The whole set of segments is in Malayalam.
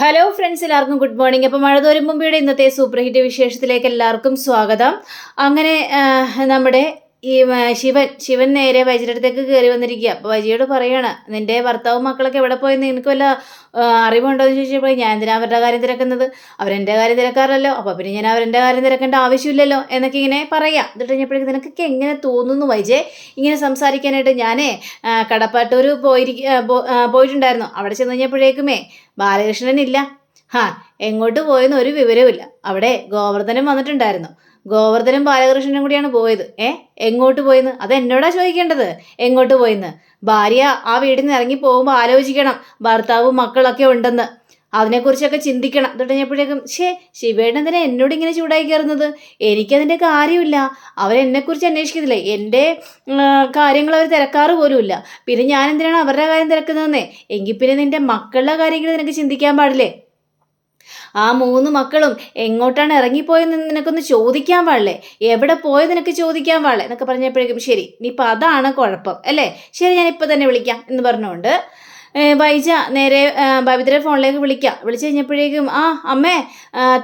ഹലോ ഫ്രണ്ട്സ്, എല്ലാവർക്കും ഗുഡ് മോർണിംഗ്. അപ്പോൾ മഴതോരും മുമ്പിയുടെ ഇന്നത്തെ സൂപ്പർ ഹിറ്റ് വിശേഷത്തിലേക്ക് എല്ലാവർക്കും സ്വാഗതം. അങ്ങനെ നമ്മുടെ ഈ ശിവൻ നേരെ വൈജിയുടെ അടുത്തേക്ക് കയറി വന്നിരിക്കുക. അപ്പോൾ വൈജിയോട് പറയാണ്, നിന്റെ ഭർത്താവും മക്കളൊക്കെ എവിടെ പോയെന്ന് നിനക്ക് വല്ല അറിവുണ്ടോ എന്ന് ചോദിച്ചപ്പോൾ, ഞാൻ എന്തിനാ അവരുടെ കാര്യം തിരക്കുന്നത്, അവരെൻ്റെ കാര്യം തിരക്കാറില്ലല്ലോ, അപ്പോൾ പിന്നെ ഞാൻ അവരുടെ കാര്യം തിരക്കേണ്ട ആവശ്യമില്ലല്ലോ എന്നൊക്കെ ഇങ്ങനെ പറയാം. എന്നിട്ട് കഴിഞ്ഞപ്പോഴേക്കും നിനക്കൊക്കെ എങ്ങനെ തോന്നുന്നു വൈജെ ഇങ്ങനെ സംസാരിക്കാനായിട്ട്? ഞാനേ കടപ്പാട്ടൂർ പോയിട്ടുണ്ടായിരുന്നു. അവിടെ ചെന്ന് കഴിഞ്ഞപ്പോഴേക്കുമേ ബാലകൃഷ്ണനില്ല. എങ്ങോട്ട് പോയെന്ന് ഒരു വിവരവുമില്ല. അവിടെ ഗോവർദ്ധനം വന്നിട്ടുണ്ടായിരുന്നു. ഗോവർദ്ധനും ബാലകൃഷ്ണനും കൂടിയാണ് പോയത്. എങ്ങോട്ട് പോയെന്ന് അത് എന്നോടാ ചോദിക്കേണ്ടത്. എങ്ങോട്ട് പോയെന്ന് ഭാര്യ ആ വീട്ടിൽ നിന്ന് ഇറങ്ങി പോകുമ്പോൾ ആലോചിക്കണം, ഭർത്താവും മക്കളൊക്കെ ഉണ്ടെന്ന്, അതിനെക്കുറിച്ചൊക്കെ ചിന്തിക്കണം. തുടങ്ങിയപ്പോഴേക്കും ശിവേട്ടൻ എന്തിനാ എന്നോട് ഇങ്ങനെ ചൂടായി കയറുന്നത്? എനിക്കതിൻ്റെ കാര്യമില്ല. അവരെന്നെക്കുറിച്ച് അന്വേഷിക്കുന്നില്ലേ, എൻ്റെ കാര്യങ്ങൾ അവർ തിരക്കാറ് പോലുമില്ല. പിന്നെ ഞാൻ എന്തിനാണ് അവരുടെ കാര്യം തിരക്കുന്നതെന്നേ? എങ്കിൽ പിന്നെ നിൻ്റെ മക്കളുടെ കാര്യങ്ങൾ നിനക്ക് ചിന്തിക്കാൻ പാടില്ലേ? ആ 3 മക്കളും എങ്ങോട്ടാണ് ഇറങ്ങിപ്പോയെന്ന് നിനക്കൊന്ന് ചോദിക്കാൻ പാടില്ലേ? എവിടെ പോയത് നിനക്ക് ചോദിക്കാൻ പാടില്ലേ എന്നൊക്കെ പറഞ്ഞപ്പോഴേക്കും, ശരി ഇനിയിപ്പോൾ അതാണ് കുഴപ്പം അല്ലേ, ശരി ഞാനിപ്പോൾ തന്നെ വിളിക്കാം എന്ന് പറഞ്ഞുകൊണ്ട് വൈജ നേരെ ബബിതയുടെ ഫോണിലേക്ക് വിളിച്ചു കഴിഞ്ഞപ്പോഴേക്കും, അമ്മേ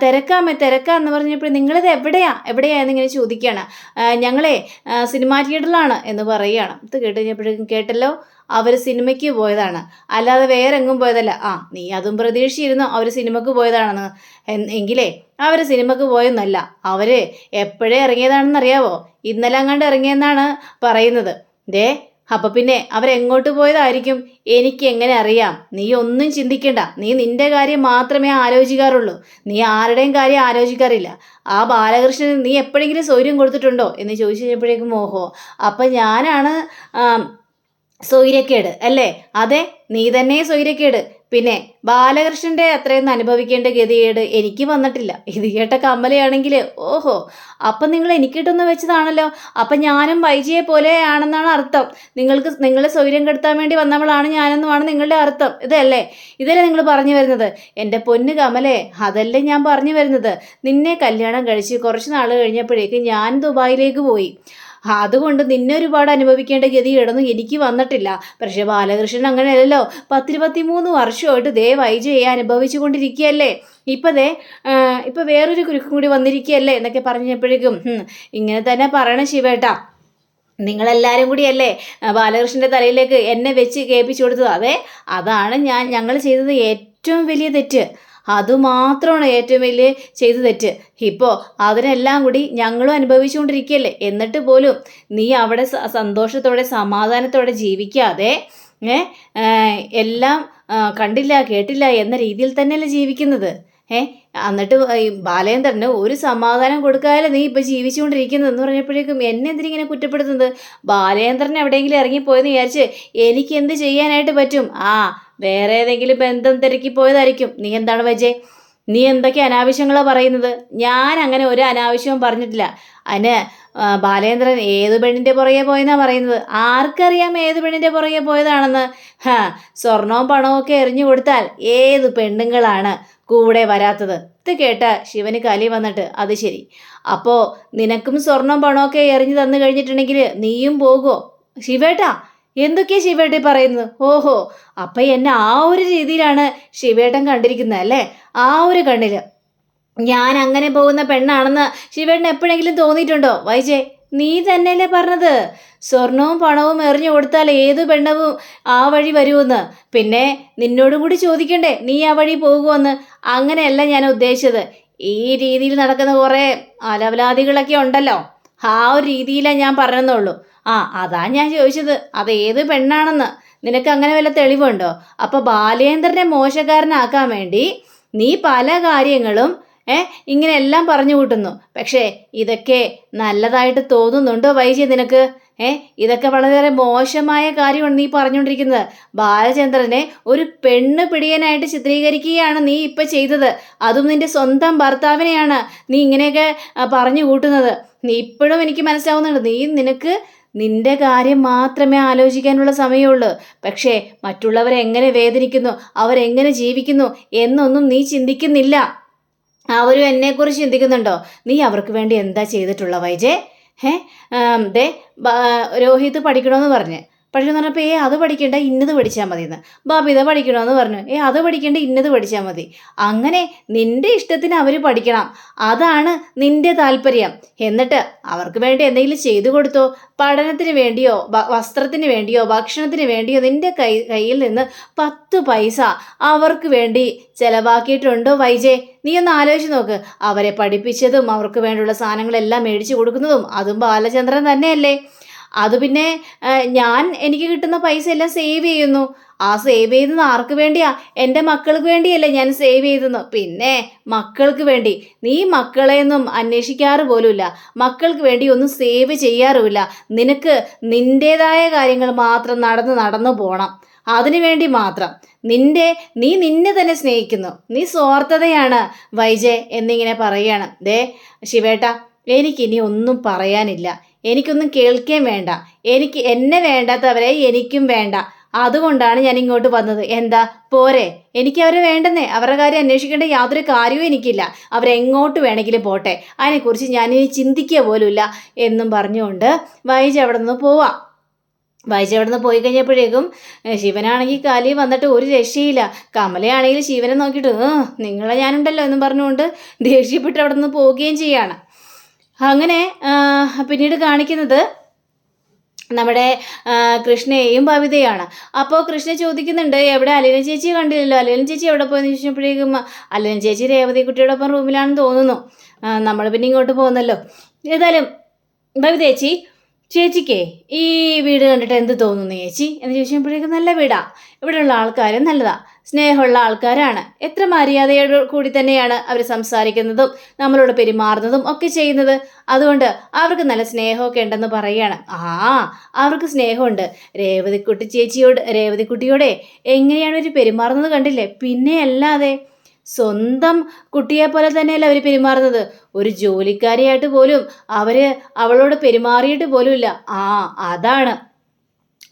തിരക്കാന്ന് പറഞ്ഞപ്പോൾ, നിങ്ങളിത് എവിടെയാ എന്നിങ്ങനെ ചോദിക്കുകയാണ്. ഞങ്ങളെ സിനിമാ തിയേറ്ററിലാണ് എന്ന് പറയുകയാണ്. ഇത് കേട്ട് കഴിഞ്ഞപ്പോഴേക്കും, കേട്ടല്ലോ, അവർ സിനിമയ്ക്ക് പോയതാണ്, അല്ലാതെ വേറെ എങ്ങും പോയതല്ല. നീ അതും പ്രതീക്ഷിച്ചിരുന്നു അവർ സിനിമയ്ക്ക് പോയതാണെന്ന്. എങ്കിലേ അവർ സിനിമയ്ക്ക് പോയെന്നല്ല, അവർ എപ്പോഴേ ഇറങ്ങിയതാണെന്നറിയാവോ? ഇന്നലെ അങ്ങാണ്ട് ഇറങ്ങിയെന്നാണ് പറയുന്നത്. അപ്പം പിന്നെ അവരെങ്ങോട്ട് പോയതായിരിക്കും? എനിക്ക് എങ്ങനെ അറിയാം? നീ ഒന്നും ചിന്തിക്കണ്ട, നീ നിന്റെ കാര്യം മാത്രമേ ആലോചിക്കാറുള്ളൂ, നീ ആരുടെയും കാര്യം ആലോചിക്കാറില്ല. ആ ബാലകൃഷ്ണന് നീ എപ്പോഴെങ്കിലും സൗകര്യം കൊടുത്തിട്ടുണ്ടോ എന്ന് ചോദിച്ചു കഴിഞ്ഞപ്പോഴേക്കും, ഓഹോ അപ്പം ഞാനാണ് സ്വൈര്യക്കേട് അല്ലേ? അതെ, നീ തന്നെ സ്വൈര്യക്കേട്. പിന്നെ ബാലകൃഷ്ണൻ്റെ അത്രയൊന്നും അനുഭവിക്കേണ്ട ഗതികേട് എനിക്ക് വന്നിട്ടില്ല. ഇത് കേട്ട കമലയാണെങ്കിൽ, ഓഹോ അപ്പം നിങ്ങൾ എനിക്കിട്ടൊന്ന് വെച്ചതാണല്ലോ, അപ്പം ഞാനും വൈജിയെ പോലെ ആണെന്നാണ് അർത്ഥം. നിങ്ങളെ സൗകര്യം കെടുത്താൻ വേണ്ടി വന്നവളാണ് ഞാനെന്നുമാണ് നിങ്ങളുടെ അർത്ഥം. ഇതല്ലേ നിങ്ങൾ പറഞ്ഞു വരുന്നത്? എൻ്റെ പൊന്ന് കമലേ, അതല്ലേ ഞാൻ പറഞ്ഞു വരുന്നത്. നിന്നെ കല്യാണം കഴിച്ച് കുറച്ച് നാൾ കഴിഞ്ഞപ്പോഴേക്ക് ഞാൻ ദുബായിലേക്ക് പോയി. അതുകൊണ്ട് നിന്നെ ഒരുപാട് അനുഭവിക്കേണ്ട ഗതികേടൊന്നും എനിക്ക് വന്നിട്ടില്ല. പക്ഷേ ബാലകൃഷ്ണൻ അങ്ങനെയല്ലല്ലോ. 13 വർഷമായിട്ട് വൈജയെ അനുഭവിച്ചു കൊണ്ടിരിക്കുകയല്ലേ. ഇപ്പം വേറൊരു കുരുക്കും കൂടി വന്നിരിക്കുകയല്ലേ എന്നൊക്കെ പറഞ്ഞപ്പോഴേക്കും, ഇങ്ങനെ തന്നെ പറയണം ശിവേട്ടാ, നിങ്ങളെല്ലാവരും കൂടിയല്ലേ ബാലകൃഷ്ണൻ്റെ തലയിലേക്ക് എന്നെ വെച്ച് കേൾപ്പിച്ചു കൊടുത്തത്. അതാണ് ഞങ്ങൾ ചെയ്തത് ഏറ്റവും വലിയ തെറ്റ്. അതുമാത്രമാണ് ഏറ്റവും വലിയ ചെയ്തു തെറ്റ്. ഇപ്പോൾ അതിനെല്ലാം കൂടി ഞങ്ങളും അനുഭവിച്ചുകൊണ്ടിരിക്കുകയല്ലേ. എന്നിട്ട് പോലും നീ അവിടെ സന്തോഷത്തോടെ സമാധാനത്തോടെ ജീവിക്കാതെ എല്ലാം കണ്ടില്ല കേട്ടില്ല എന്ന രീതിയിൽ തന്നെയല്ലേ ജീവിക്കുന്നത്. എന്നിട്ട് ബാലേന്ദ്രന് ഒരു സമാധാനം കൊടുക്കാതെ നീ ഇപ്പം ജീവിച്ചുകൊണ്ടിരിക്കുന്നത് എന്ന് പറഞ്ഞപ്പോഴേക്കും, എന്നെ എന്തിനിങ്ങനെ കുറ്റപ്പെടുത്തുന്നത്? ബാലേന്ദ്രൻ എവിടെയെങ്കിലും ഇറങ്ങിപ്പോയെന്ന് വിചാരിച്ച് എനിക്ക് എന്ത് ചെയ്യാനായിട്ട് പറ്റും? വേറെ ഏതെങ്കിലും ബന്ധം തിരക്കി പോയതായിരിക്കും. നീ എന്താണ് വജേ, നീ എന്തൊക്കെ അനാവശ്യങ്ങളാണ് പറയുന്നത്? ഞാൻ അങ്ങനെ ഒരു അനാവശ്യവും പറഞ്ഞിട്ടില്ല. അതിന് ബാലേന്ദ്രൻ ഏത് പെണ്ണിൻ്റെ പുറകെ പോയെന്നാണ് പറയുന്നത്? ആർക്കറിയാം ഏത് പെണ്ണിൻ്റെ പുറകെ പോയതാണെന്ന്? സ്വർണവും പണവും ഒക്കെ എറിഞ്ഞു കൊടുത്താൽ ഏത് പെണ്ണുങ്ങളാണ് കൂടെ വരാത്തത്? ഇത് കേട്ട ശിവന് കലി വന്നിട്ട്, അത് ശരി, അപ്പോൾ നിനക്കും സ്വർണം പണമൊക്കെ എറിഞ്ഞു തന്നു കഴിഞ്ഞിട്ടുണ്ടെങ്കിൽ നീയും പോകുമോ? ശിവേട്ടാ, എന്തൊക്കെയാ ശിവേട്ടി പറയുന്നത്? ഓഹോ അപ്പം എന്നെ ആ ഒരു രീതിയിലാണ് ശിവേട്ടൻ കണ്ടിരിക്കുന്നത് അല്ലേ? ആ ഒരു കണ്ണിൽ ഞാൻ അങ്ങനെ പോകുന്ന പെണ്ണാണെന്ന് ശിവേട്ടന് എപ്പോഴെങ്കിലും തോന്നിയിട്ടുണ്ടോ? വൈജയ്, നീ തന്നെയല്ലേ പറഞ്ഞത് സ്വർണവും പണവും എറിഞ്ഞു കൊടുത്താൽ ഏത് പെണ്ണവും ആ വഴി വരുമെന്ന്? പിന്നെ നിന്നോടും കൂടി ചോദിക്കണ്ടേ നീ ആ വഴി പോകുമെന്ന്? അങ്ങനെയല്ല ഞാൻ ഉദ്ദേശിച്ചത്. ഈ രീതിയിൽ നടക്കുന്ന കുറേ അലവലാദികളൊക്കെ ഉണ്ടല്ലോ, ആ ഒരു രീതിയിലാണ് ഞാൻ പറഞ്ഞെന്നുള്ളൂ. അതാ ഞാൻ ചോദിച്ചത്, അത് ഏത് പെണ്ണാണെന്ന്. നിനക്ക് അങ്ങനെ വല്ല തെളിവുണ്ടോ? അപ്പോൾ ബാലേന്ദ്രനെ മോശക്കാരനാക്കാൻ വേണ്ടി നീ പല കാര്യങ്ങളും ഇങ്ങനെയെല്ലാം പറഞ്ഞു കൂട്ടുന്നു. പക്ഷേ ഇതൊക്കെ നല്ലതായിട്ട് തോന്നുന്നുണ്ടോ വൈജി നിനക്ക്? ഇതൊക്കെ വളരെയേറെ മോശമായ കാര്യമാണ് നീ പറഞ്ഞുകൊണ്ടിരിക്കുന്നത്. ബാലചന്ദ്രനെ ഒരു പെണ്ണ് പിടിയനായിട്ട് ചിത്രീകരിക്കുകയാണ് നീ ഇപ്പം ചെയ്തത്. അതും നിന്റെ സ്വന്തം ഭർത്താവിനെയാണ് നീ ഇങ്ങനെയൊക്കെ പറഞ്ഞു കൂട്ടുന്നത്. നീ ഇപ്പോഴും എനിക്ക് മനസ്സിലാവുന്നുണ്ട്, നിനക്ക് നിന്റെ കാര്യം മാത്രമേ ആലോചിക്കാനുള്ള സമയമുള്ളൂ. പക്ഷേ മറ്റുള്ളവരെ എങ്ങനെ വേദനിക്കുന്നു, അവരെങ്ങനെ ജീവിക്കുന്നു എന്നൊന്നും നീ ചിന്തിക്കുന്നില്ല. അവരും എന്നെക്കുറിച്ച് ചിന്തിക്കുന്നുണ്ടോ? നീ അവർക്ക് വേണ്ടി എന്താ ചെയ്തിട്ടുള്ള വൈജേ? രോഹിത് പഠിക്കണമെന്ന് പറഞ്ഞ് പക്ഷെ എന്ന് പറഞ്ഞപ്പോൾ അത് പഠിക്കേണ്ട ഇന്നത് പഠിച്ചാൽ മതി എന്ന്. ബബിത പഠിക്കണമെന്ന് പറഞ്ഞു. അത് പഠിക്കേണ്ട ഇന്നത് പഠിച്ചാൽ മതി. അങ്ങനെ നിന്റെ ഇഷ്ടത്തിന് അവർ പഠിക്കണം, അതാണ് നിന്റെ താല്പര്യം. എന്നിട്ട് അവർക്ക് വേണ്ടി എന്തെങ്കിലും ചെയ്തു കൊടുത്തോ. പഠനത്തിന് വേണ്ടിയോ വസ്ത്രത്തിന് വേണ്ടിയോ ഭക്ഷണത്തിന് വേണ്ടിയോ നിന്റെ കയ്യിൽ നിന്ന് 10 പൈസ അവർക്ക് വേണ്ടി ചെലവാക്കിയിട്ടുണ്ടോ വൈജേ? നീ ഒന്ന് ആലോചിച്ച് നോക്ക്. അവരെ പഠിപ്പിച്ചതും അവർക്ക് വേണ്ടിയുള്ള സാധനങ്ങളെല്ലാം മേടിച്ചു കൊടുക്കുന്നതും അതും ബാലചന്ദ്രൻ തന്നെയല്ലേ. അത് പിന്നെ എനിക്ക് കിട്ടുന്ന പൈസ എല്ലാം സേവ് ചെയ്യുന്നു. ആ സേവ് ചെയ്തത് ആർക്ക് വേണ്ടിയാ? എൻ്റെ മക്കൾക്ക് വേണ്ടിയല്ലേ ഞാൻ സേവ് ചെയ്തെന്നു. പിന്നെ മക്കൾക്ക് വേണ്ടി. നീ മക്കളെയൊന്നും അന്വേഷിക്കാറ് പോലുമില്ല, മക്കൾക്ക് വേണ്ടി ഒന്നും സേവ് ചെയ്യാറുമില്ല. നിനക്ക് നിൻ്റേതായ കാര്യങ്ങൾ മാത്രം നടന്നു പോകണം, അതിനു വേണ്ടി മാത്രം. നീ നിന്നെ തന്നെ സ്നേഹിക്കുന്നു, നീ സ്വാർത്ഥതയാണ് വൈജയ് എന്നിങ്ങനെ പറയുകയാണ്. ദേ ശിവേട്ട, എനിക്കിനി ഒന്നും പറയാനില്ല, എനിക്കൊന്നും കേൾക്കുകയും വേണ്ട. എന്നെ വേണ്ടാത്തവരെ എനിക്കും വേണ്ട. അതുകൊണ്ടാണ് ഞാൻ ഇങ്ങോട്ട് വന്നത്. എന്താ പോരെ? എനിക്ക് അവരെ വേണ്ടെന്നേ. അവരുടെ കാര്യം അന്വേഷിക്കേണ്ട യാതൊരു കാര്യവും എനിക്കില്ല. അവരെങ്ങോട്ട് വേണമെങ്കിലും പോട്ടെ, അതിനെക്കുറിച്ച് ഞാനിനി ചിന്തിക്കുക പോലുമില്ല എന്നും പറഞ്ഞുകൊണ്ട് വൈജ അവിടെ നിന്ന് പോവാം. വൈജ അവിടെ നിന്ന് പോയി കഴിഞ്ഞപ്പോഴേക്കും ശിവനാണെങ്കിൽ കാലി വന്നിട്ട് ഒരു രക്ഷയില്ല. കമലയാണെങ്കിൽ ശിവനെ നോക്കിയിട്ട് നിങ്ങളെ ഞാനുണ്ടല്ലോ എന്നും പറഞ്ഞുകൊണ്ട് ദേഷ്യപ്പെട്ട് അവിടെ നിന്ന് പോവുകയും ചെയ്യാണ്. അങ്ങനെ പിന്നീട് കാണിക്കുന്നത് നമ്മുടെ കൃഷ്ണയെയും ബബിതയാണ്. അപ്പോൾ കൃഷ്ണ ചോദിക്കുന്നുണ്ട്, എവിടെ അലീന ചേച്ചിയെ കണ്ടില്ലല്ലോ, അലീന ചേച്ചി എവിടെ പോയെന്ന് ചോദിച്ചപ്പോഴേക്കും അലീന ചേച്ചി രേവതി കുട്ടിയോടൊപ്പം റൂമിലാണെന്ന് തോന്നുന്നു, നമ്മൾ പിന്നെ ഇങ്ങോട്ട് പോകുന്നല്ലോ. ഏതായാലും ബബിത ചേച്ചിക്കേ ഈ വീട് കണ്ടിട്ട് എന്ത് തോന്നുന്നു ചേച്ചി എന്ന് ചോദിച്ചപ്പോഴേക്കും നല്ല വീടാ, ഇവിടെയുള്ള ആൾക്കാരും നല്ലതാ, സ്നേഹമുള്ള ആൾക്കാരാണ്, എത്ര മര്യാദയോട് കൂടി തന്നെയാണ് അവർ സംസാരിക്കുന്നതും നമ്മളോട് പെരുമാറുന്നതും ഒക്കെ ചെയ്യുന്നത്. അതുകൊണ്ട് അവർക്ക് നല്ല സ്നേഹമൊക്കെ ഉണ്ടെന്ന് പറയുകയാണ്. അവർക്ക് സ്നേഹമുണ്ട്. രേവതിക്കുട്ടിയോടെ എങ്ങനെയാണ് അവർ പെരുമാറുന്നത് കണ്ടില്ലേ? പിന്നെ അല്ലാതെ സ്വന്തം കുട്ടിയെ പോലെ തന്നെയല്ല അവർ പെരുമാറുന്നത്. ഒരു ജോലിക്കാരിയായിട്ട് പോലും അവളോട് പെരുമാറിയിട്ട് പോലുമില്ല. അതാണ്.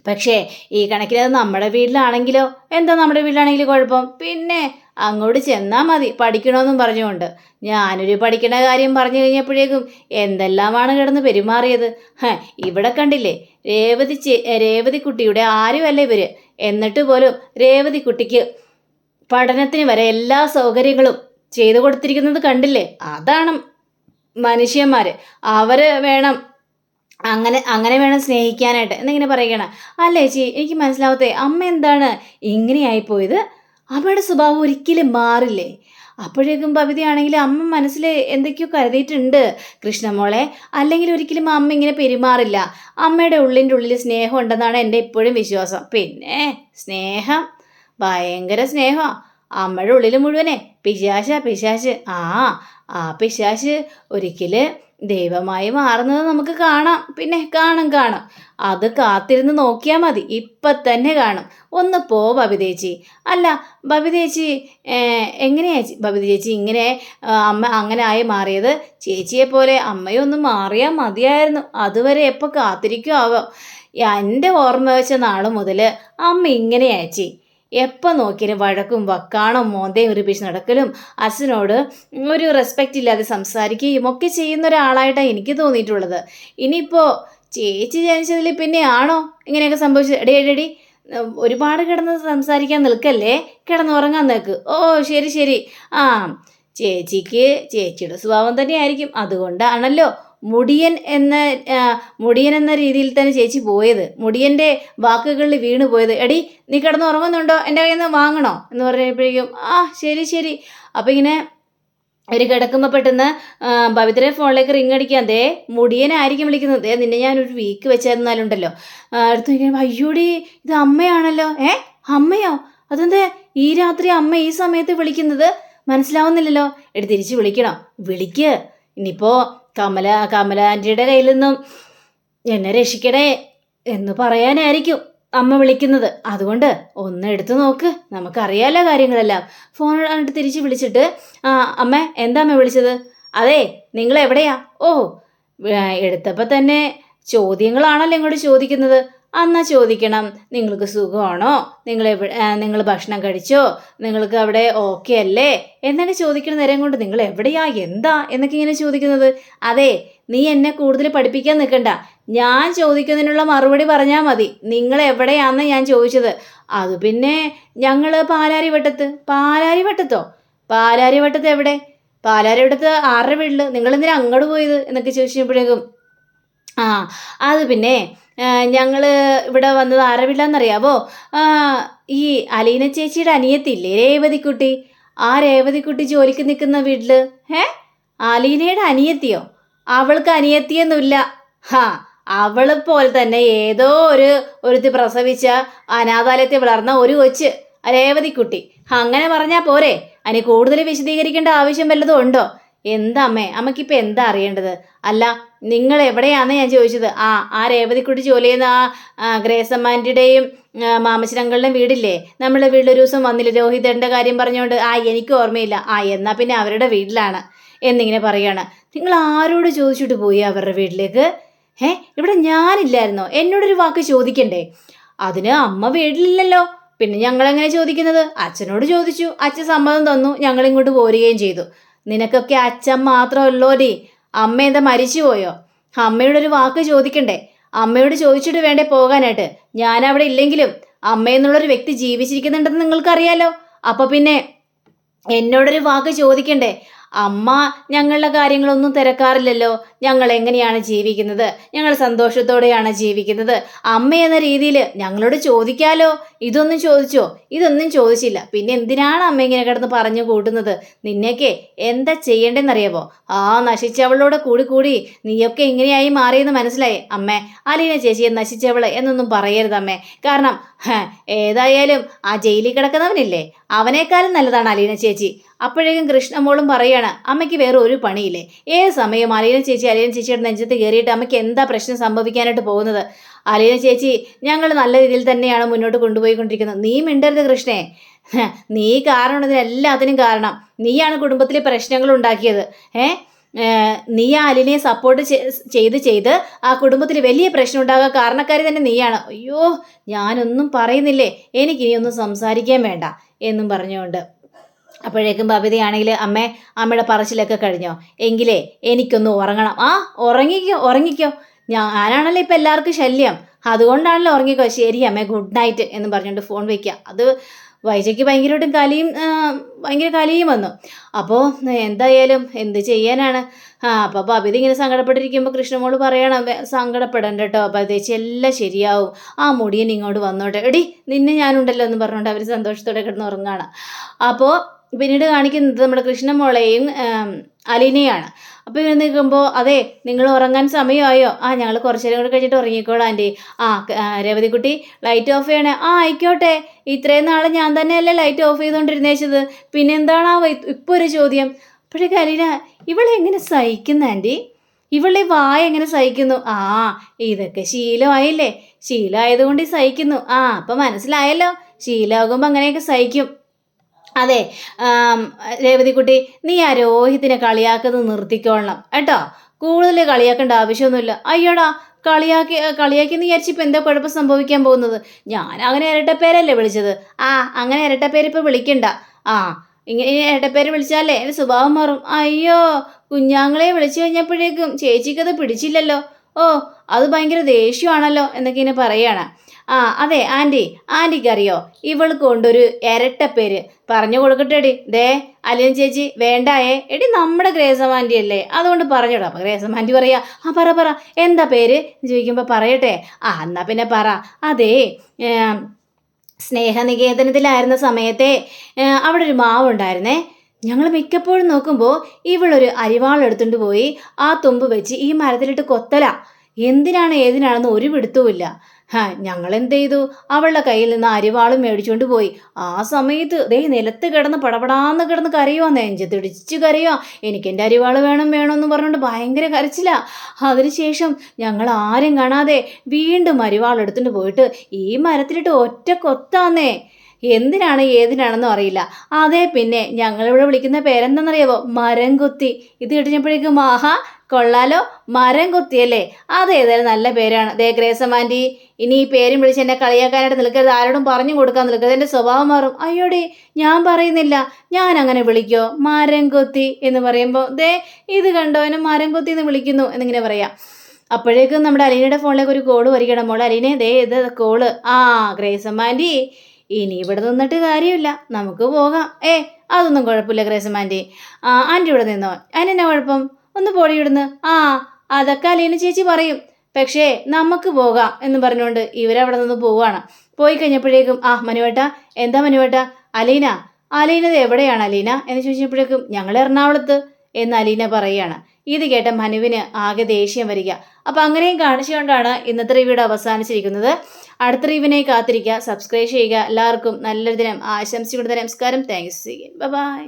പക്ഷേ ഈ കണക്കിനത് നമ്മുടെ വീട്ടിലാണെങ്കിലോ? എന്താ നമ്മുടെ വീട്ടിലാണെങ്കിലും കുഴപ്പം? പിന്നെ അങ്ങോട്ട് ചെന്നാൽ മതി പഠിക്കണമെന്നും പറഞ്ഞുകൊണ്ട്. ഞാനൊരു പഠിക്കണ കാര്യം പറഞ്ഞു കഴിഞ്ഞപ്പോഴേക്കും എന്തെല്ലാമാണ് കിടന്ന് പെരുമാറിയത്. ഇവിടെ കണ്ടില്ലേ, രേവതിക്കുട്ടിയുടെ ആരുമല്ല ഇവർ. എന്നിട്ട് പോലും രേവതിക്കുട്ടിക്ക് പഠനത്തിന് വരെ എല്ലാ സൗകര്യങ്ങളും ചെയ്തു കൊടുത്തിരിക്കുന്നത് കണ്ടില്ലേ? അതാണ് മനുഷ്യന്മാർ. അവർ വേണം അങ്ങനെ വേണം സ്നേഹിക്കാനായിട്ട് എന്നിങ്ങനെ പറയുകയാണ്. അല്ലേ ചേച്ചി, എനിക്ക് മനസ്സിലാവത്തെ, അമ്മ എന്താണ് ഇങ്ങനെയായിപ്പോയത്? അമ്മയുടെ സ്വഭാവം ഒരിക്കലും മാറില്ലേ? അപ്പോഴേക്കും ബബിതയാണെങ്കിൽ അമ്മ മനസ്സിൽ എന്തൊക്കെയോ കരുതിയിട്ടുണ്ട് കൃഷ്ണമോളെ, അല്ലെങ്കിൽ ഒരിക്കലും അമ്മ ഇങ്ങനെ പെരുമാറില്ല. അമ്മയുടെ ഉള്ളിൻ്റെ ഉള്ളിൽ സ്നേഹം ഉണ്ടെന്നാണ് എൻ്റെ ഇപ്പോഴും വിശ്വാസം. പിന്നെ സ്നേഹം, ഭയങ്കര സ്നേഹമാണ് അമ്മയുടെ ഉള്ളിൽ മുഴുവനെ. പിശാശ്. ആ പിശാശ് ഒരിക്കൽ ദൈവമായി മാറുന്നത് നമുക്ക് കാണാം. പിന്നെ കാണും. അത് കാത്തിരുന്ന് നോക്കിയാൽ മതി, ഇപ്പം തന്നെ കാണും. ഒന്ന് പോ ബബിതേച്ചി. അല്ല ബബിതേച്ചി എങ്ങനെയാ ബബിതേച്ചി ഇങ്ങനെ അമ്മ അങ്ങനെ ആയി മാറിയത്? ചേച്ചിയെ പോലെ അമ്മയൊന്നും മാറിയാൽ മതിയായിരുന്നു. അതുവരെ എപ്പോൾ കാത്തിരിക്കുമാവോ? എൻ്റെ ഓർമ്മ വെച്ച നാൾ മുതൽ അമ്മ ഇങ്ങനെയാച്ചി. എപ്പോൾ നോക്കിയാലും വഴക്കും വക്കാണും മോന്തയും ഉരുപ്പിച്ച് നടക്കലും അച്ഛനോട് ഒരു റെസ്പെക്റ്റ് ഇല്ലാതെ സംസാരിക്കുകയും ഒക്കെ ചെയ്യുന്ന ഒരാളായിട്ടാണ് എനിക്ക് തോന്നിയിട്ടുള്ളത്. ഇനിയിപ്പോൾ ചേച്ചി ജനിച്ചതിൽ പിന്നെയാണോ ഇങ്ങനെയൊക്കെ സംഭവിച്ചത്? എടി ഒരുപാട് കിടന്ന് സംസാരിക്കാൻ നിൽക്കല്ലേ, കിടന്നുറങ്ങാൻ നിൽക്ക്. ശരി. ചേച്ചിയുടെ സ്വഭാവം തന്നെയായിരിക്കും. അതുകൊണ്ടാണല്ലോ മുടിയൻ എന്ന രീതിയിൽ തന്നെ ചേച്ചി പോയത്, മുടിയൻ്റെ വാക്കുകളിൽ വീണ് പോയത്. എടി നീ കിടന്ന് ഉറങ്ങുന്നുണ്ടോ? എൻ്റെ കയ്യിൽ നിന്ന് വാങ്ങണോ എന്ന് പറഞ്ഞപ്പോഴേക്കും ശരി. അപ്പം ഇങ്ങനെ ഒരു കിടക്കുമ്പോൾ പെട്ടെന്ന് പവിത്ര ഫോണിലേക്ക് റിങ് അടിക്കാൻ. മുടിയനായിരിക്കും വിളിക്കുന്നത്. നിന്നെ ഞാനൊരു വീക്ക് വെച്ചിരുന്നാലുണ്ടല്ലോ അടുത്ത് നോക്കിയാൽ അയ്യോടി ഇത് അമ്മയാണല്ലോ. അമ്മയോ? അതെന്താ ഈ രാത്രി അമ്മ ഈ സമയത്ത് വിളിക്കുന്നത്? മനസ്സിലാവുന്നില്ലല്ലോ. തിരിച്ച് വിളിക്കണോ? വിളിക്ക്. ഇനിയിപ്പോൾ കമല ആൻറ്റിയുടെ കയ്യിൽ നിന്നും എന്നെ രക്ഷിക്കണേ എന്ന് പറയാനായിരിക്കും അമ്മ വിളിക്കുന്നത്. അതുകൊണ്ട് ഒന്ന് എടുത്തു നോക്ക്, നമുക്കറിയാലോ കാര്യങ്ങളെല്ലാം. ഫോൺ കണ്ടിട്ട് തിരിച്ച് വിളിച്ചിട്ട് അമ്മ എന്താ അമ്മ വിളിച്ചത്? അതെ നിങ്ങൾ എവിടെയാ? എടുത്തപ്പോൾ തന്നെ ചോദ്യങ്ങളാണല്ലോ ഇങ്ങോട്ട് ചോദിക്കുന്നത്. എന്നാ ചോദിക്കണം, നിങ്ങൾക്ക് സുഖമാണോ, നിങ്ങൾ ഭക്ഷണം കഴിച്ചോ, നിങ്ങൾക്ക് അവിടെ ഓക്കെ അല്ലേ എന്നൊക്കെ ചോദിക്കുന്ന നേരം കൊണ്ട് നിങ്ങൾ എവിടെയാ എന്താ എന്നൊക്കെ ഇങ്ങനെ ചോദിക്കുന്നത്. അതെ നീ എന്നെ കൂടുതൽ പഠിപ്പിക്കാൻ നിൽക്കണ്ട, ഞാൻ ചോദിക്കുന്നതിനുള്ള മറുപടി പറഞ്ഞാൽ മതി. നിങ്ങൾ എവിടെയാണെന്ന് ഞാൻ ചോദിച്ചത്. അത് പിന്നെ ഞങ്ങൾ പാലാരിവട്ടത്ത്. പാലാരിവട്ടത്തോ? പാലാരിവട്ടത്ത് എവിടെ? പാലാരിവട്ടത്ത് ആരുടെ വീട്ടിൽ? നിങ്ങളെന്തിനാ അങ്ങോട്ട് പോയത് എന്നൊക്കെ ചോദിച്ചപ്പോഴേക്കും ആ അത് പിന്നെ ഞങ്ങൾ ഇവിടെ വന്നത് ആരുടെ വീട്ടിലാണെന്നറിയാവോ? ഈ അലീന ചേച്ചിയുടെ അനിയത്തില്ലേ രേവതിക്കുട്ടി, ആ രേവതിക്കുട്ടി ജോലിക്ക് നിൽക്കുന്ന വീട്ടിൽ. അലീനയുടെ അനിയത്തിയോ? അവൾക്ക് അനിയത്തിയൊന്നുമില്ല. ഹാ, അവളെ പോലെ തന്നെ ഏതോ ഒരുത്തി പ്രസവിച്ച അനാഥാലയത്തിൽ വളർന്ന ഒരു കൊച്ച് രേവതിക്കുട്ടി. അങ്ങനെ പറഞ്ഞാൽ പോരെ? അതിന് കൂടുതൽ വിശദീകരിക്കേണ്ട ആവശ്യം വല്ലതും ഉണ്ടോ? എന്താ അമ്മേ, അമ്മയ്ക്കിപ്പോൾ എന്താ അറിയേണ്ടത്? അല്ല, നിങ്ങൾ എവിടെയാണെന്ന് ഞാൻ ചോദിച്ചത്. ആ രേവതിക്കുട്ടി ജോലി ചെയ്യുന്ന ആ ഗ്രേസമ്മാൻ്റെയും മാമച്ചനങ്ങളുടെയും വീടില്ലേ? നമ്മളെ വീട്ടിലൊരു ദിവസം വന്നില്ല രോഹിതൻ്റെ കാര്യം പറഞ്ഞുകൊണ്ട്? എനിക്ക് ഓർമ്മയില്ല. എന്നാൽ പിന്നെ അവരുടെ വീട്ടിലാണ് എന്നിങ്ങനെ പറയാണ്. നിങ്ങൾ ആരോട് ചോദിച്ചിട്ട് പോയി അവരുടെ വീട്ടിലേക്ക്? ഇവിടെ ഞാനില്ലായിരുന്നോ? എന്നോടൊരു വാക്ക് ചോദിക്കണ്ടേ? അതിന് അമ്മ വീട്ടിലില്ലല്ലോ, പിന്നെ ഞങ്ങളെങ്ങനെ ചോദിക്കുന്നത്? അച്ഛനോട് ചോദിച്ചു, അച്ഛൻ സമ്മതം തന്നു, ഞങ്ങളിങ്ങോട്ട് പോരുകയും ചെയ്തു. നിനക്കൊക്കെ അച്ഛൻ മാത്രമല്ലോടി, അമ്മ എന്താ മരിച്ചു പോയോ? അമ്മയോടൊരു വാക്ക് ചോദിക്കണ്ടേ? അമ്മയോട് ചോദിച്ചിട്ട് വേണ്ടേ പോകാനായിട്ട്? ഞാൻ അവിടെ ഇല്ലെങ്കിലും അമ്മയെന്നുള്ളൊരു വ്യക്തി ജീവിച്ചിരിക്കുന്നുണ്ടെന്ന് നിങ്ങൾക്കറിയാലോ. അപ്പോൾ പിന്നെ എന്നോടൊരു വാക്ക് ചോദിക്കണ്ടേ? അമ്മ ഞങ്ങളുടെ കാര്യങ്ങളൊന്നും തിരക്കാറില്ലല്ലോ. ഞങ്ങൾ എങ്ങനെയാണ് ജീവിക്കുന്നത്, ഞങ്ങൾ സന്തോഷത്തോടെയാണ് ജീവിക്കുന്നത്. അമ്മ എന്ന രീതിയിൽ ഞങ്ങളോട് ചോദിക്കാലോ. ഇതൊന്നും ചോദിച്ചോ? ഇതൊന്നും ചോദിച്ചില്ല. പിന്നെ എന്തിനാണ് അമ്മ ഇങ്ങനെ കിടന്ന് പറഞ്ഞു കൂട്ടുന്നത്? നിന്നെയൊക്കെ എന്താ ചെയ്യേണ്ടതെന്നറിയാവോ? നശിച്ചവളോട് കൂടി നീയൊക്കെ ഇങ്ങനെയായി മാറിയെന്ന് മനസ്സിലായി അമ്മേ. അലീന ചേച്ചിയെ നശിച്ചവള് എന്നൊന്നും പറയരുത് അമ്മേ. കാരണം ഏതായാലും ആ ജയിലിൽ കിടക്കുന്നവനില്ലേ, അവനേക്കാളും നല്ലതാണ് അലീന ചേച്ചി. അപ്പോഴേക്കും കൃഷ്ണമോളും പറയാണ്, അമ്മയ്ക്ക് വേറെ ഒരു പണിയില്ലേ? ഏത് സമയം അലീന ചേച്ചിയുടെ നെഞ്ചത്ത് കയറിയിട്ട് അമ്മയ്ക്ക് എന്താ പ്രശ്നം സംഭവിക്കാനായിട്ട് പോകുന്നത്? അലീന ചേച്ചി ഞങ്ങൾ നല്ല രീതിയിൽ തന്നെയാണ് മുന്നോട്ട് കൊണ്ടുപോയിക്കൊണ്ടിരിക്കുന്നത്. നീ മിണ്ടരുത് കൃഷ്ണേ. നീ കാരണം ഇതിനെല്ലാത്തിനും കാരണം നീയാണ് കുടുംബത്തിലെ പ്രശ്നങ്ങൾ ഉണ്ടാക്കിയത്. നീ ആ അലീനയെ സപ്പോർട്ട് ചെയ്ത് ആ കുടുംബത്തിൽ വലിയ പ്രശ്നം ഉണ്ടാകാൻ കാരണക്കാരി തന്നെ നീയാണ്. അയ്യോ, ഞാനൊന്നും പറയുന്നില്ലേ, എനിക്കിനിയൊന്നും സംസാരിക്കാൻ വേണ്ട എന്നും പറഞ്ഞുകൊണ്ട് അപ്പോഴേക്കും ബബിതയാണെങ്കിൽ അമ്മയുടെ പറച്ചിലൊക്കെ കഴിഞ്ഞോ? എങ്കിലേ എനിക്കൊന്ന് ഉറങ്ങണം. ഉറങ്ങിക്കോ. ഞാനാണല്ലോ ഇപ്പം എല്ലാവർക്കും ശല്യം, അതുകൊണ്ടാണല്ലോ ഉറങ്ങിക്കോ. ശരി അമ്മേ, ഗുഡ് നൈറ്റ് എന്ന് പറഞ്ഞുകൊണ്ട് ഫോൺ വയ്ക്കുക. അത് വൈജയ്ക്ക് ഭയങ്കര കലിയും വന്നു. അപ്പോൾ എന്തായാലും എന്ത് ചെയ്യാനാണ്? അപ്പോൾ ബബിത ഇങ്ങനെ സങ്കടപ്പെട്ടിരിക്കുമ്പോൾ കൃഷ്ണമോള് പറയണം, സങ്കടപ്പെടണ്ട കേട്ടോ ബബിതേച്ചി, എല്ലാം ശരിയാവും. ആ മുടിയൻ ഇങ്ങോട്ട് വന്നോട്ടെ, എടി നിന്നെ ഞാനുണ്ടല്ലോ എന്ന് പറഞ്ഞുകൊണ്ട് അവർ സന്തോഷത്തോടെ കിടന്ന് ഉറങ്ങുകയാണ്. അപ്പോൾ പിന്നീട് കാണിക്കുന്നത് നമ്മുടെ കൃഷ്ണമോളെയും അലീനയാണ്. അപ്പോൾ ഇങ്ങനെ നിൽക്കുമ്പോൾ, അതെ നിങ്ങൾ ഉറങ്ങാൻ സമയമായോ? ഞങ്ങൾ കുറച്ചു നേരം കൂടെ കഴിഞ്ഞിട്ട് ഉറങ്ങിക്കോളാം ആൻറ്റി. രേവതിക്കുട്ടി ലൈറ്റ് ഓഫ് ചെയ്യണേ. ആയിക്കോട്ടെ, ഇത്രയും നാളെ ഞാൻ തന്നെയല്ലേ ലൈറ്റ് ഓഫ് ചെയ്തുകൊണ്ടിരുന്നേച്ചത്, പിന്നെന്താണ് ഇപ്പോൾ ഒരു ചോദ്യം? അപ്പോഴേക്കും അലീന, ഇവളെങ്ങനെ സഹിക്കുന്ന ആൻറ്റി? ഇവളെ വായ എങ്ങനെ സഹിക്കുന്നു? ഇതൊക്കെ ശീലമായില്ലേ, ശീലമായതുകൊണ്ട് സഹിക്കുന്നു. അപ്പം മനസ്സിലായല്ലോ, ശീലമാകുമ്പോൾ അങ്ങനെയൊക്കെ സഹിക്കും. അതെ രേവതിക്കുട്ടി, നീ ആ രോഹിത്തിനെ കളിയാക്കുന്നത് നിർത്തിക്കോളണം കേട്ടോ. കൂടുതൽ കളിയാക്കേണ്ട ആവശ്യമൊന്നുമില്ല. അയ്യോടാ, കളിയാക്കിയെന്ന് വിചാരിച്ചിപ്പോൾ എന്താ കുഴപ്പം സംഭവിക്കാൻ പോകുന്നത്? ഞാൻ അങ്ങനെ ഇരട്ടപ്പേരല്ലേ വിളിച്ചത്. അങ്ങനെ ഇരട്ടപ്പേര് ഇപ്പോൾ വിളിക്കണ്ട. ഇങ്ങനെ ഇരട്ടപ്പേര് വിളിച്ചാലേ എൻ്റെ സ്വഭാവം മാറും. അയ്യോ, കുഞ്ഞാങ്ങളെ വിളിച്ചു കഴിഞ്ഞപ്പോഴേക്കും ചേച്ചിക്കത് പിടിച്ചില്ലല്ലോ. അത് ഭയങ്കര ദേഷ്യമാണല്ലോ എന്നൊക്കെ ഇങ്ങനെ പറയാണ്. അതെ ആൻറ്റിക്ക് അറിയോ, ഇവൾക്ക് കൊണ്ടൊരു ഇരട്ടപ്പേര് പറഞ്ഞു കൊടുക്കട്ടെടി. ദേ അലീന ചേച്ചി വേണ്ടായേ. എടി നമ്മുടെ ഗ്രേസം ആൻറ്റി അല്ലേ, അതുകൊണ്ട് പറഞ്ഞോടാ. അപ്പോൾ ഗ്രേസം ആൻറ്റി പറയാ, പറ എന്താ പേര് ചോദിക്കുമ്പോൾ പറയട്ടെ. എന്നാ പിന്നെ പറ. അതേ സ്നേഹനികേതനത്തിലായിരുന്ന സമയത്തെ അവിടെ ഒരു മാവുണ്ടായിരുന്നേ. ഞങ്ങൾ മിക്കപ്പോഴും നോക്കുമ്പോൾ ഇവളൊരു അരിവാളെടുത്തുകൊണ്ട് പോയി ആ തുമ്പ് വെച്ച് ഈ മരത്തിലിട്ട് കൊത്തല. എന്തിനാണ് ഏതിനാണെന്ന് ഒരു പിടുത്തവുമില്ല. ഞങ്ങൾ എന്ത് ചെയ്തു, അവളുടെ കയ്യിൽ നിന്ന് അരിവാളും മേടിച്ചുകൊണ്ട് പോയി. ആ സമയത്ത് നിലത്ത് കിടന്ന് പടപടാന്ന് കിടന്ന് കരയുവാ, നെഞ്ചത്തിടിച്ച് കരയുവാ. എനിക്ക് എൻ്റെ അരിവാൾ വേണമെന്ന് പറഞ്ഞുകൊണ്ട് ഭയങ്കര കരച്ചില്ല. അതിനുശേഷം ഞങ്ങൾ ആരും കാണാതെ വീണ്ടും അരിവാൾ എടുത്തുകൊണ്ട് പോയിട്ട് ഈ മരത്തിലിട്ട് ഒറ്റ കൊത്താന്നേ. എന്തിനാണ് ഏതിനാണെന്നും അറിയില്ല. പിന്നെ ഞങ്ങളിവിടെ വിളിക്കുന്ന പേരെന്താണെന്നറിയാവോ? മരം കൊത്തി. ഇത് കിട്ടിയപ്പോഴേക്കും കൊള്ളാലോ, മരം കൊത്തിയല്ലേ, അതേതായാലും നല്ല പേരാണ്. ഗ്രേസം ആൻറ്റി, ഇനി ഈ പേരും വിളിച്ച് എന്നെ കളിയാക്കാനായിട്ട് നിൽക്കരുത്, ആരോടും പറഞ്ഞു കൊടുക്കാൻ നിൽക്കരുത്, എൻ്റെ സ്വഭാവം മാറും. അയ്യോടി, ഞാൻ പറയുന്നില്ല, ഞാൻ അങ്ങനെ വിളിക്കോ? മരം കൊത്തി എന്ന് പറയുമ്പോൾ ഇത് കണ്ടോ, എന്നെ മരം കൊത്തി എന്ന് വിളിക്കുന്നു എന്നിങ്ങനെ പറയാം. അപ്പോഴേക്കും നമ്മുടെ അലീനയുടെ ഫോണിലേക്ക് ഒരു കോള് വരികയാണ്. മോളെ അലീനെ ദേ ഇത് കോള്. ആ ഗ്രേസമ്മ ആൻറ്റി, ഇനി ഇവിടെ നിന്നിട്ട് കാര്യമില്ല, നമുക്ക് പോകാം. അതൊന്നും കുഴപ്പമില്ല ഗ്രേസമ്മ ആൻറ്റി. ആൻറ്റി ഇവിടെ നിന്നോ, അതിനെന്നാ കുഴപ്പം, ഒന്ന് പൊടി ഇടുന്ന്. അതൊക്കെ അലീന ചേച്ചി പറയും, പക്ഷേ നമുക്ക് പോകാം എന്ന് പറഞ്ഞുകൊണ്ട് ഇവരവിടെ നിന്ന് പോവുകയാണ്. പോയി കഴിഞ്ഞപ്പോഴേക്കും മനുവേട്ട, എന്താ മനുവേട്ട, അലീനത് എവിടെയാണ് അലീന എന്ന് ചോദിച്ചപ്പോഴേക്കും ഞങ്ങൾ എറണാകുളത്ത് എന്ന് അലീന പറയുകയാണ്. ഇത് കേട്ട മനുവിന് ആകെ ദേഷ്യം വരിക. അപ്പം അങ്ങനെയും കാണിച്ചുകൊണ്ടാണ് ഇന്നത്തെ റിവ്യൂടെ അവസാനിച്ചിരിക്കുന്നത്. അടുത്ത റിവ്യൂവിനായി കാത്തിരിക്കുക, സബ്സ്ക്രൈബ് ചെയ്യുക. എല്ലാവർക്കും നല്ലൊരു ദിനം ആശംസിക്കുന്ന നമസ്കാരം. താങ്ക്സ്. Bye bye.